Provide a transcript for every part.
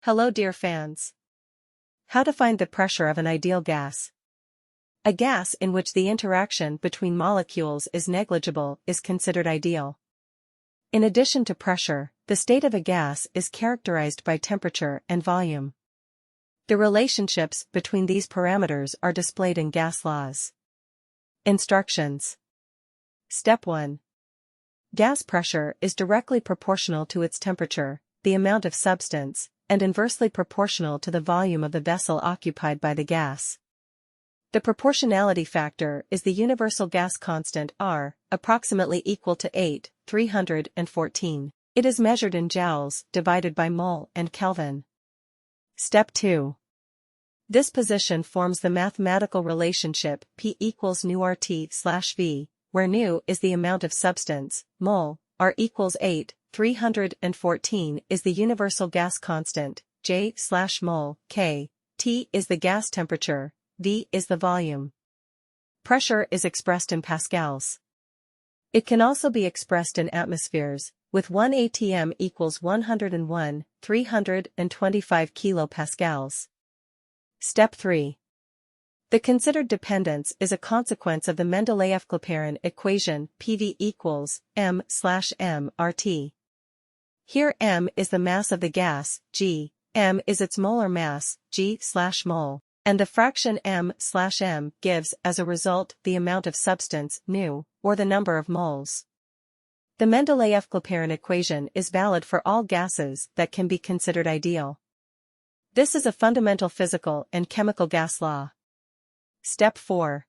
Hello dear fans. How to find the pressure of an ideal gas. A gas in which the interaction between molecules is negligible is considered ideal. In addition to pressure, the state of a gas is characterized by temperature and volume. The relationships between these parameters are displayed in gas laws. Instructions. Step 1. Gas pressure is directly proportional to its temperature, the amount of substance, and inversely proportional to the volume of the vessel occupied by the gas. The proportionality factor is the universal gas constant R, approximately equal to 8,314. It is measured in joules divided by mole and Kelvin. Step 2. This position forms the mathematical relationship P equals nu RT/V, where nu is the amount of substance, mole, R equals 8,314 is the universal gas constant, J/mole, K, T is the gas temperature, V is the volume. Pressure is expressed in pascals. It can also be expressed in atmospheres, with 1 atm equals 101,325 kilopascals. Step 3. The considered dependence is a consequence of the Mendeleev-Clapeyron equation PV equals m/m RT. Here m is the mass of the gas, g, m is its molar mass, g/mole, and the fraction m/m gives, as a result, the amount of substance, nu, or the number of moles. The Mendeleev-Clapeyron equation is valid for all gases that can be considered ideal. This is a fundamental physical and chemical gas law. Step 4.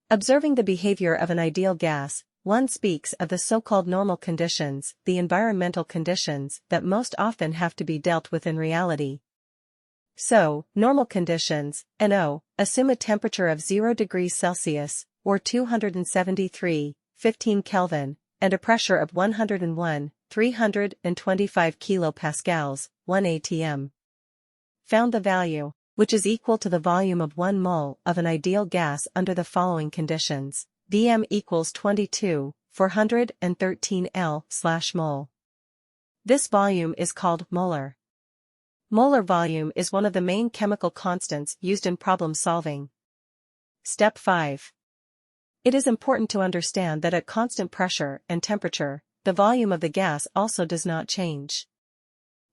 Observing the behavior of an ideal gas, one speaks of the so-called normal conditions, the environmental conditions that most often have to be dealt with in reality. So, normal conditions, NO, assume a temperature of 0 degrees Celsius, or 273.15 Kelvin, and a pressure of 101,325 kilopascals, 1 atm. Found the value, which is equal to the volume of 1 mole of an ideal gas under the following conditions. Vm equals 22,413 L/mole. This volume is called molar. Molar volume is one of the main chemical constants used in problem solving. Step 5. It is important to understand that at constant pressure and temperature, the volume of the gas also does not change.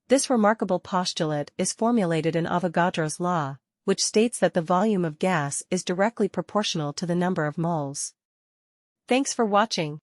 This remarkable postulate is formulated in Avogadro's law, which states that the volume of gas is directly proportional to the number of moles. Thanks for watching.